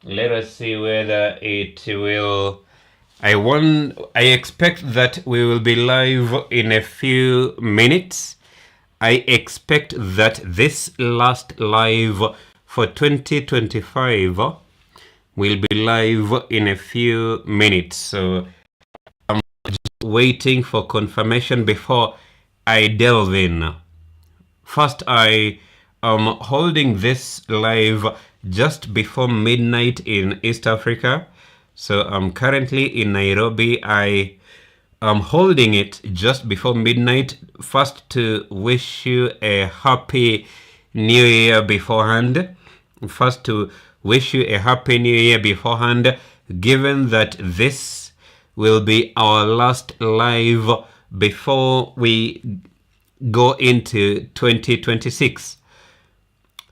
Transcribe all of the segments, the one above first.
Let us see whether it will. I expect that we will be live in a few minutes. I expect that this last live for 2025 will be live in a few minutes. So I'm just waiting for confirmation before I delve in. First, I am holding this live just before midnight in East Africa. So I'm currently in Nairobi. I am holding it just before midnight. First, to wish you a happy new year beforehand. First, to wish you a happy new year beforehand, given that this will be our last live before we go into 2026.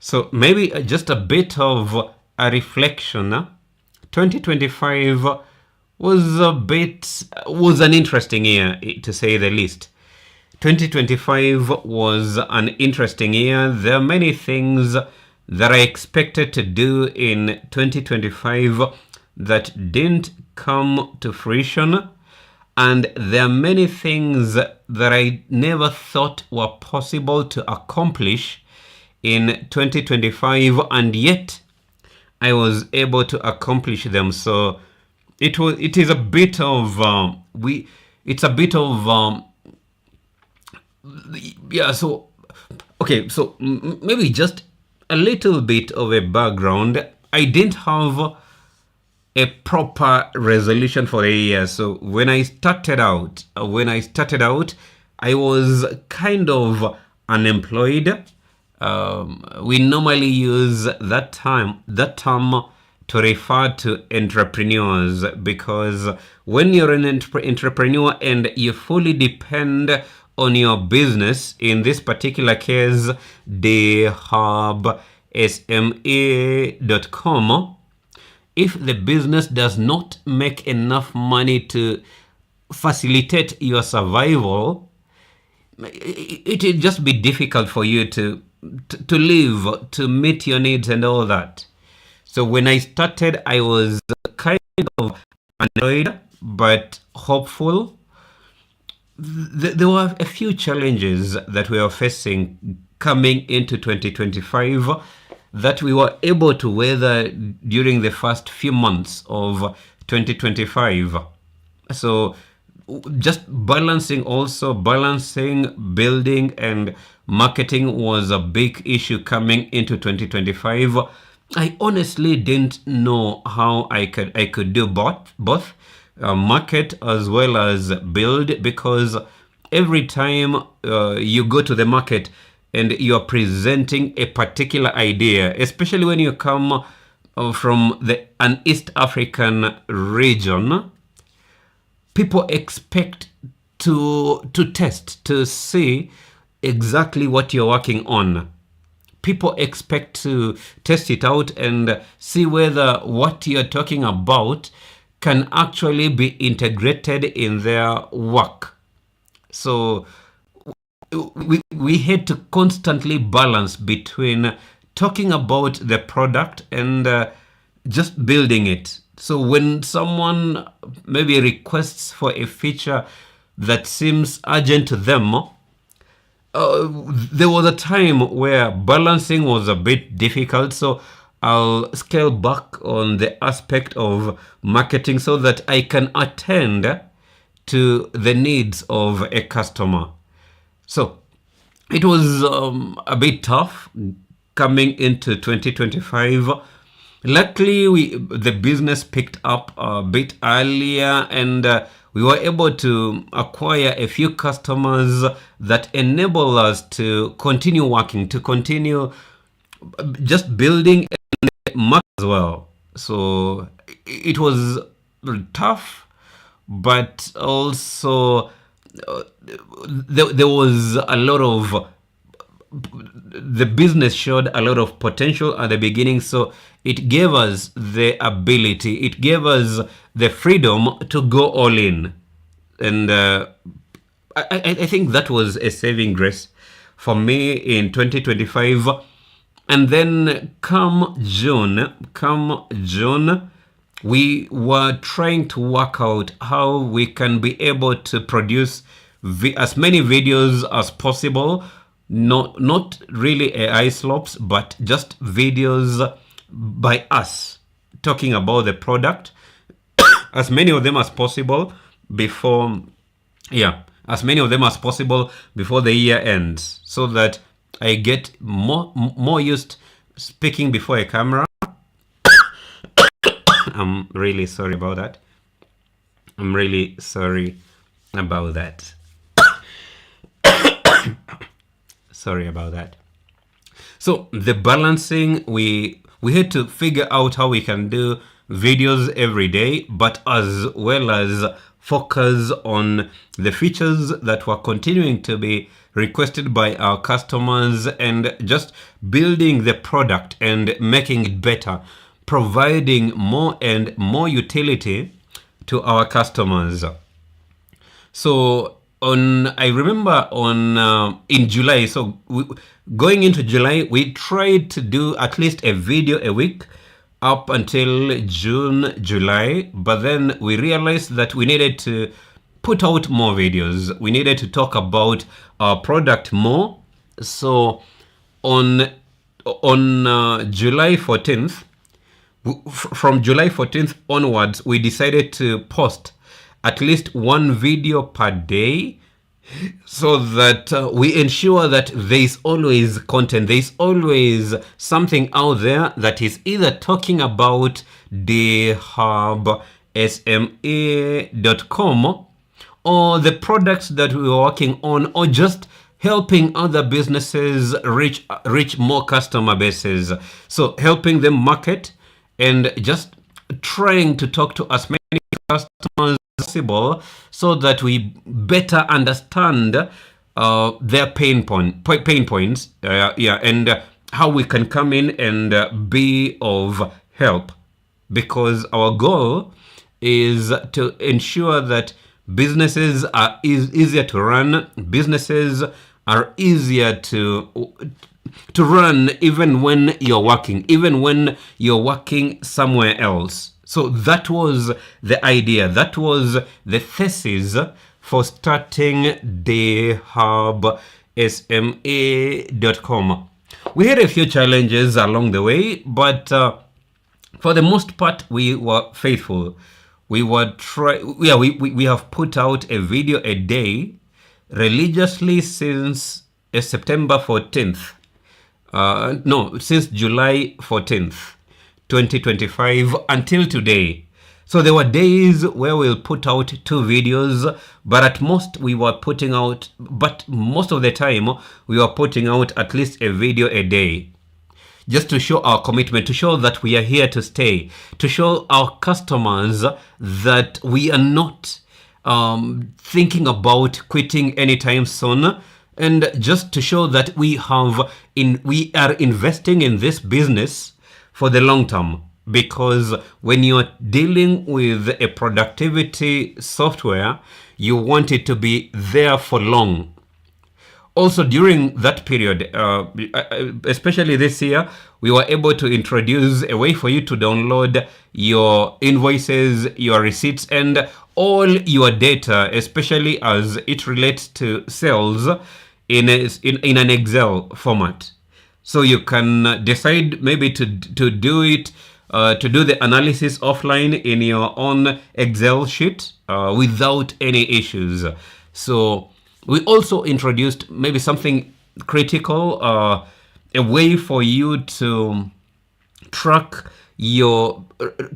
So maybe just a bit of a reflection. 2025 was an interesting year, to say the least. 2025 was an interesting year. There are many things that I expected to do in 2025 that didn't come to fruition. And there are many things that I never thought were possible to accomplish in 2025, and yet I was able to accomplish them. So it is a bit of it's a bit of yeah. So okay, so maybe just a little bit of a background. I didn't have a proper resolution for a year. So when I started out, I was kind of unemployed. We normally use that term to refer to entrepreneurs, because when you're an entrepreneur and you fully depend on your business, in this particular case, the hub SME.com, if the business does not make enough money to facilitate your survival, it will just be difficult for you to live, to meet your needs and all that. So when I started, I was kind of annoyed but hopeful. There were a few challenges that we were facing coming into 2025 that we were able to weather during the first few months of 2025. So just balancing building and marketing was a big issue coming into 2025. I honestly didn't know how I could do both market as well as build, because every time you go to the market and you're presenting a particular idea, especially when you come from an East African region, people expect to test, to see exactly what you're working on. People expect to test it out and see whether what you're talking about can actually be integrated in their work. So we had to constantly balance between talking about the product and just building it. So when someone maybe requests for a feature that seems urgent to them, there was a time where balancing was a bit difficult. So I'll scale back on the aspect of marketing so that I can attend to the needs of a customer. So it was a bit tough coming into 2025. Luckily, the business picked up a bit earlier, and we were able to acquire a few customers that enable us to continue working, to continue just building and market as well. So it was tough, but also there was a lot of, the business showed a lot of potential at the beginning. So it gave us the ability, it gave us the freedom to go all in. And I think that was a saving grace for me in 2025. And then come June, we were trying to work out how we can be able to produce as many videos as possible. Not really AI slopes, but just videos by us talking about the product, as many of them as possible before, as many of them as possible before the year ends, so that I get more used speaking before a camera. I'm really sorry about that. I'm really sorry about that. Sorry about that. So the balancing, we had to figure out how we can do videos every day, but as well as focus on the features that were continuing to be requested by our customers, and just building the product and making it better, providing more and more utility to our customers. So I remember in July, going into July, we tried to do at least a video a week up until June, July, but then we realized that we needed to put out more videos. We needed to talk about our product more. So on July 14th, from July 14th onwards, we decided to post at least one video per day, so that we ensure that there is always content, there is always something out there that is either talking about the hub SME.com or the products that we were working on, or just helping other businesses reach more customer bases. So helping them market and just trying to talk to as many customers possible, so that we better understand their pain points, and how we can come in and be of help, because our goal is to ensure that businesses are easier to run, businesses are easier to run even when you're working somewhere else. So that was the idea, that was the thesis for starting the hub SME.com. We had a few challenges along the way, but for the most part, we were faithful. We have put out a video a day religiously since September 14th. Since July 14th. 2025 until today. So there were days where we'll put out 2 videos, but most of the time we were putting out at least a video a day, just to show our commitment, to show that we are here to stay, to show our customers that we are not thinking about quitting anytime soon, and just to show that we are investing in this business for the long term. Because when you're dealing with a productivity software, you want it to be there for long. Also during that period, especially this year, we were able to introduce a way for you to download your invoices, your receipts, and all your data, especially as it relates to sales, in an Excel format. So you can decide maybe to do it, to do the analysis offline in your own Excel sheet without any issues. So we also introduced maybe something critical, a way for you to track your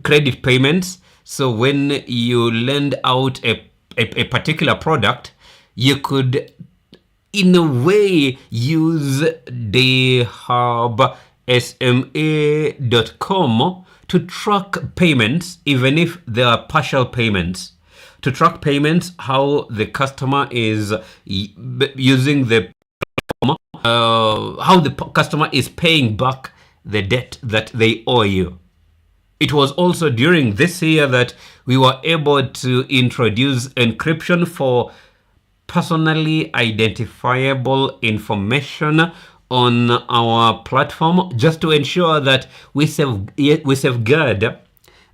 credit payments. So when you lend out a particular product, you could in a way use the hub SME.com to track payments, even if there are partial payments. To track payments, how the customer is using the how the customer is paying back the debt that they owe you. It was also during this year that we were able to introduce encryption for personally identifiable information on our platform, just to ensure that we safeguard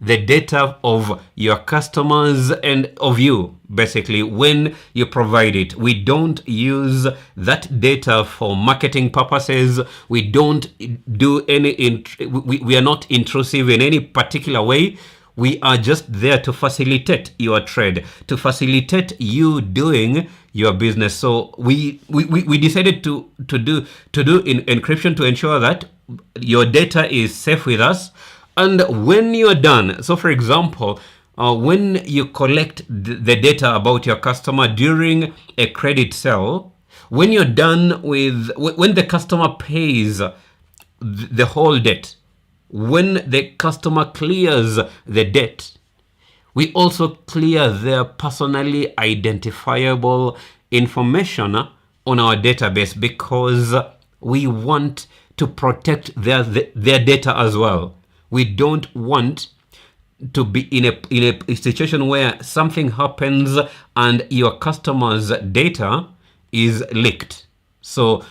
the data of your customers and of you, basically, when you provide it. We don't use that data for marketing purposes. We don't do any, we are not intrusive in any particular way. We are just there to facilitate your trade, to facilitate you doing your business. So we decided to do encryption to ensure that your data is safe with us. And when you're done, so for example, when you collect the data about your customer during a credit sale, when you're done with, when the customer pays the whole debt, when the customer clears the debt, we also clear their personally identifiable information on our database, because we want to protect their data as well. We don't want to be in a situation where something happens and your customer's data is leaked. So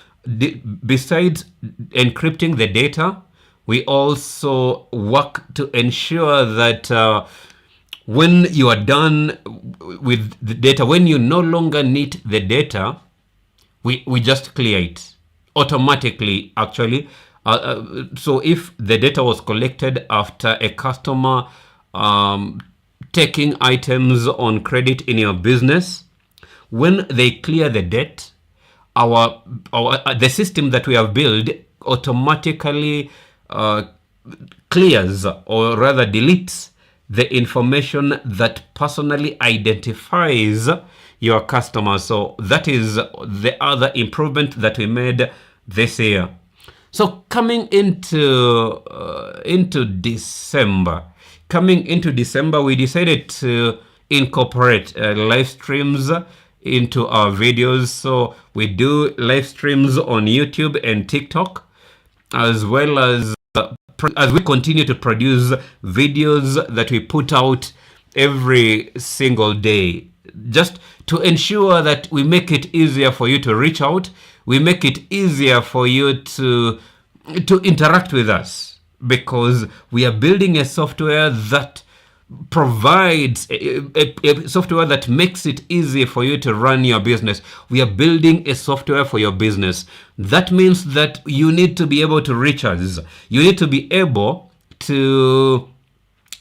besides encrypting the data, we also work to ensure that when you are done with the data, when you no longer need the data, we just clear it automatically, actually. So if the data was collected after a customer taking items on credit in your business, when they clear the debt, the system that we have built automatically clears, or rather deletes, the information that personally identifies your customer. So that is the other improvement that we made this year. So coming into December, we decided to incorporate live streams into our videos. So we do live streams on YouTube and TikTok, as well as we continue to produce videos that we put out every single day, just to ensure that we make it easier for you to reach out. We make it easier for you to interact with us, because we are building a software that provides a software that makes it easy for you to run your business. We are building a software for your business. That means that you need to be able to reach us. You need to be able to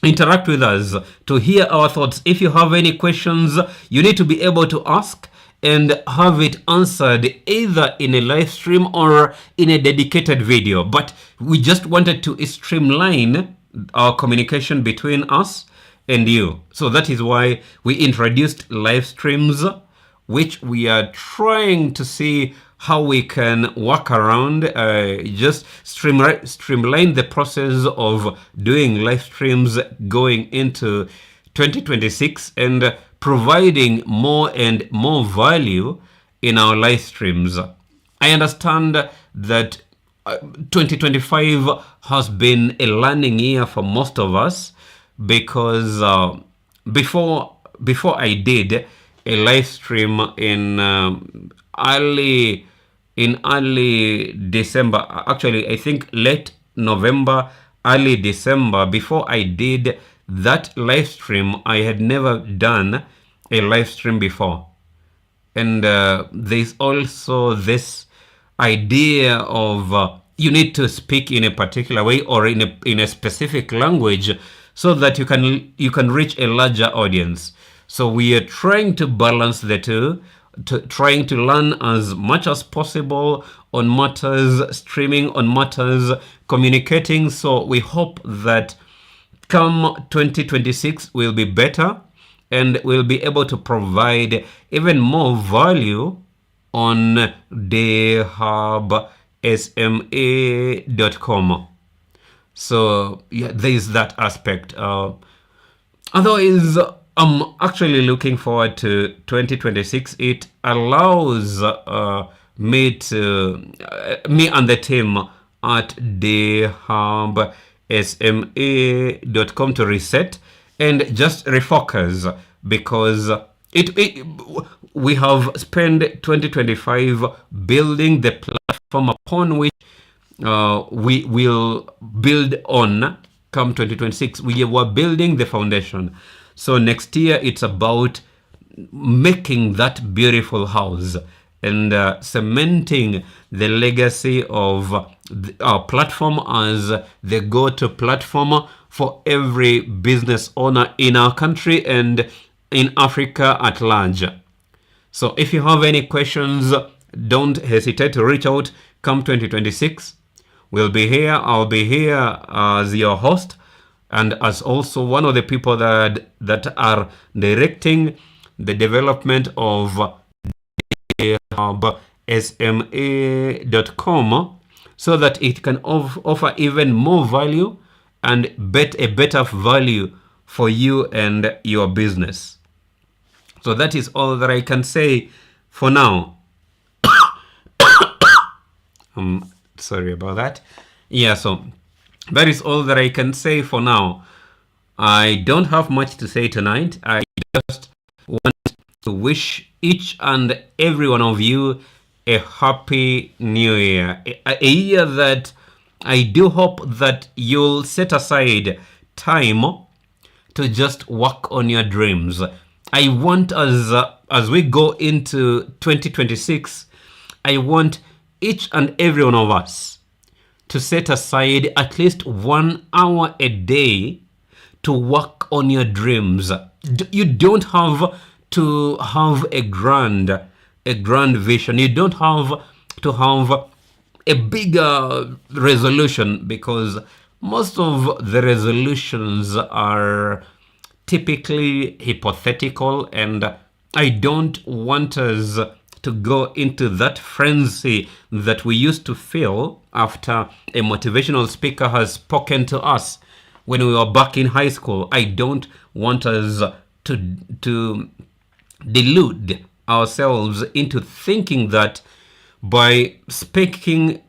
interact with us, to hear our thoughts. If you have any questions, you need to be able to ask and have it answered either in a live stream or in a dedicated video. But we just wanted to streamline our communication between us and you. So that is why we introduced live streams, which we are trying to see how we can work around, just streamline the process of doing live streams going into 2026, and providing more and more value in our live streams. I understand that 2025 has been a learning year for most of us, because before I did a live stream in early December, actually I think late November, early December, before I did that live stream, I had never done a live stream before. And there's also this idea of you need to speak in a particular way or in a specific language so that you can reach a larger audience. So we are trying to balance the two, trying to learn as much as possible on matters streaming, on matters communicating. So we hope that come 2026 will be better, and we'll be able to provide even more value on thehubsma.com. So yeah, there is that aspect. Otherwise, I'm actually looking forward to 2026. It allows me and the team at thehubsma.com to reset and just refocus, because we have spent 2025 building the platform platform upon which we will build on come 2026. We were building the foundation. So next year, it's about making that beautiful house and cementing the legacy of our platform as the go-to platform for every business owner in our country and in Africa at large. So if you have any questions, don't hesitate to reach out. Come 2026, we'll be here. I'll be here as your host and as also one of the people that are directing the development of the hub sme.com so that it can offer even more value and a better value for you and your business. So that is all that I can say for now. Sorry about that. Yeah, so that is all that I can say for now. I don't have much to say tonight. I just want to wish each and every one of you a happy new year. A year that I do hope that you'll set aside time to just work on your dreams. I want as we go into 2026, I want each and every one of us to set aside at least 1 hour a day to work on your dreams. You don't have to have a grand vision. You don't have to have a bigger resolution, because most of the resolutions are typically hypothetical, and I don't want us to go into that frenzy that we used to feel after a motivational speaker has spoken to us when we were back in high school. I don't want us to delude ourselves into thinking that by speaking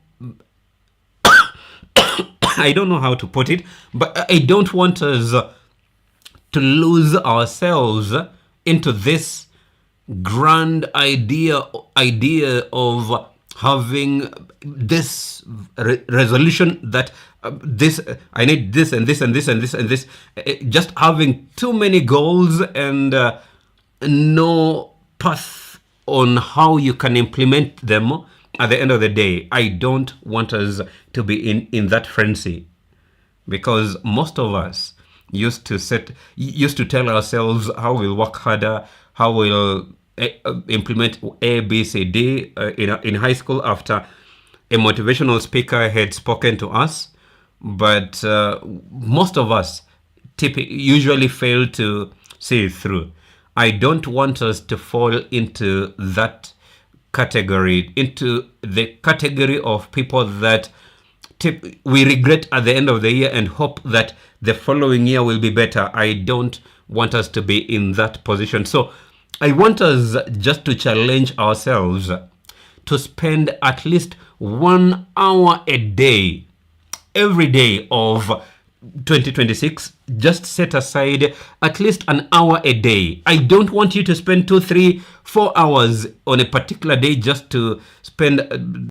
I don't know how to put it, but I don't want us to lose ourselves into this grand idea of having this resolution that this I need this and this and this and this and this, just having too many goals and no path on how you can implement them at the end of the day. I don't want us to be in that frenzy, because most of us used to tell ourselves how we'll work harder, how we'll implement A, B, C, D in high school after a motivational speaker had spoken to us. But most of us usually fail to see it through. I don't want us to fall into that category, into the category of people that we regret at the end of the year and hope that the following year will be better. I don't want us to be in that position. So I want us just to challenge ourselves to spend at least 1 hour a day, every day of 2026. Just set aside at least an hour a day. I don't want you to spend 2, 3, 4 hours on a particular day just to spend,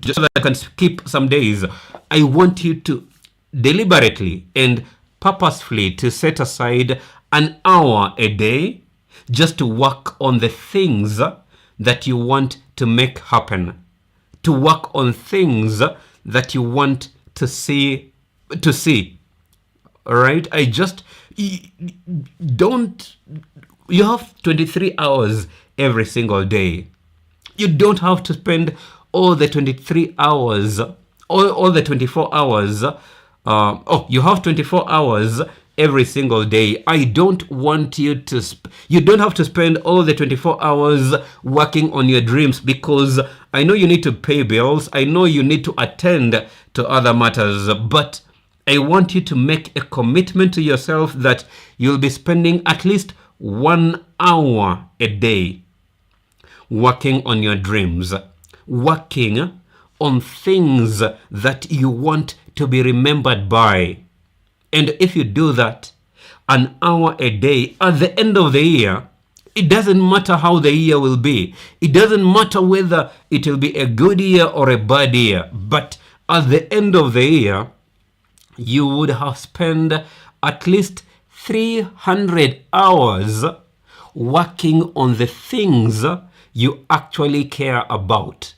just so that I can skip some days. I want you to deliberately and purposefully to set aside an hour a day just to work on the things that you want to make happen, to work on things that you want to see. All right? You have 23 hours every single day. You don't have to spend all the 23 hours, all the 24 hours. You have 24 hours every single day. I don't want you to, you don't have to spend all the 24 hours working on your dreams, because I know you need to pay bills. I know you need to attend to other matters, but I want you to make a commitment to yourself that you'll be spending at least 1 hour a day working on your dreams, working on things that you want to be remembered by. And if you do that, an hour a day, at the end of the year, It doesn't matter how the year will be. It doesn't matter whether it will be a good year or a bad year. But at the end of the year, you would have spent at least 300 hours working on the things you actually care about.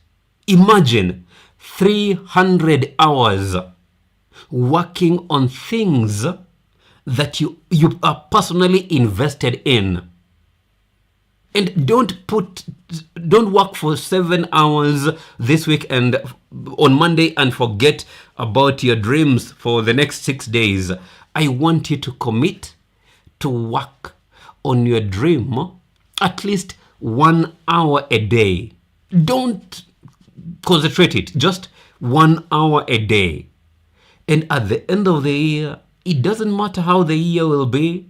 Imagine 300 hours working on things that you are personally invested in. And don't work for 7 hours this week and on Monday and forget about your dreams for the next 6 days. I want you to commit to work on your dream at least 1 hour a day. Don't concentrate it, just 1 hour a day. And at the end of the year, it doesn't matter how the year will be.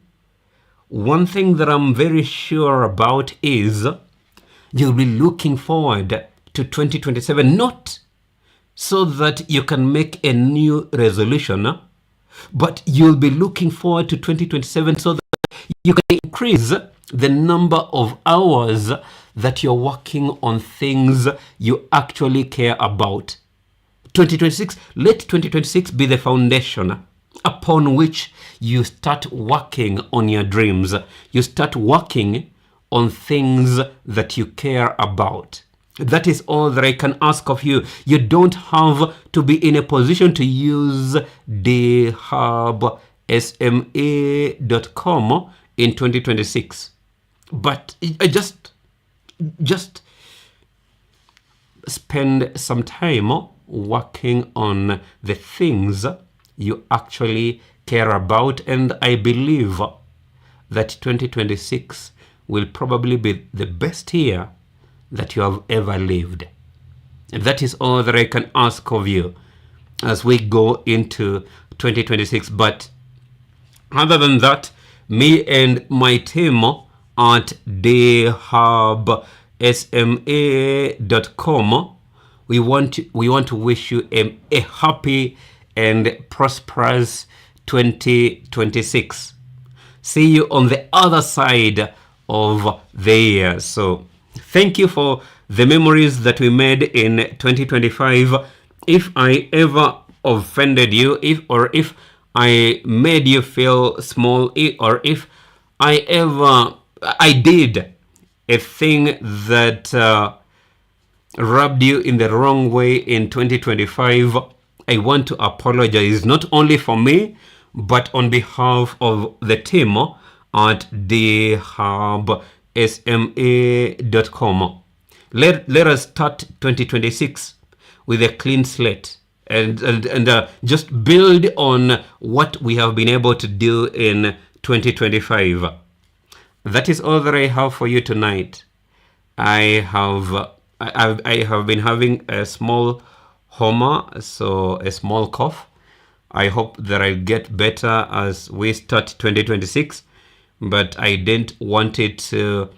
One thing that I'm very sure about is you'll be looking forward to 2027, not so that you can make a new resolution, but you'll be looking forward to 2027 so that you can increase the number of hours that you're working on things you actually care about. 2026, let 2026 be the foundation upon which you start working on your dreams. You start working on things that you care about. That is all that I can ask of you. You don't have to be in a position to use thehubsma.com in 2026. But just spend some time working on the things you actually care about, and I believe that 2026 will probably be the best year that you have ever lived. And that is all that I can ask of you as we go into 2026. But other than that, me and my team at thehubsma.com, we want to wish you a happy and prosperous 2026. See you on the other side of the year. So thank you for the memories that we made in 2025. If I ever offended you, if I made you feel small, or if I did a thing that rubbed you in the wrong way in 2025, I want to apologize, not only for me, but on behalf of the team at thehubsma.com. Let us start 2026 with a clean slate and just build on what we have been able to do in 2025. That is all that I have for you tonight. I have been having a small homa, so a small cough. I hope that I'll get better as we start 2026, but I didn't want it to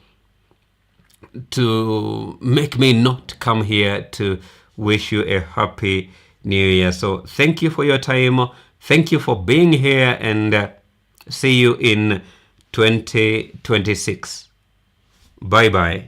make me not come here to wish you a happy new year. So thank you for your time. Thank you for being here, and see you in 2026. Bye bye.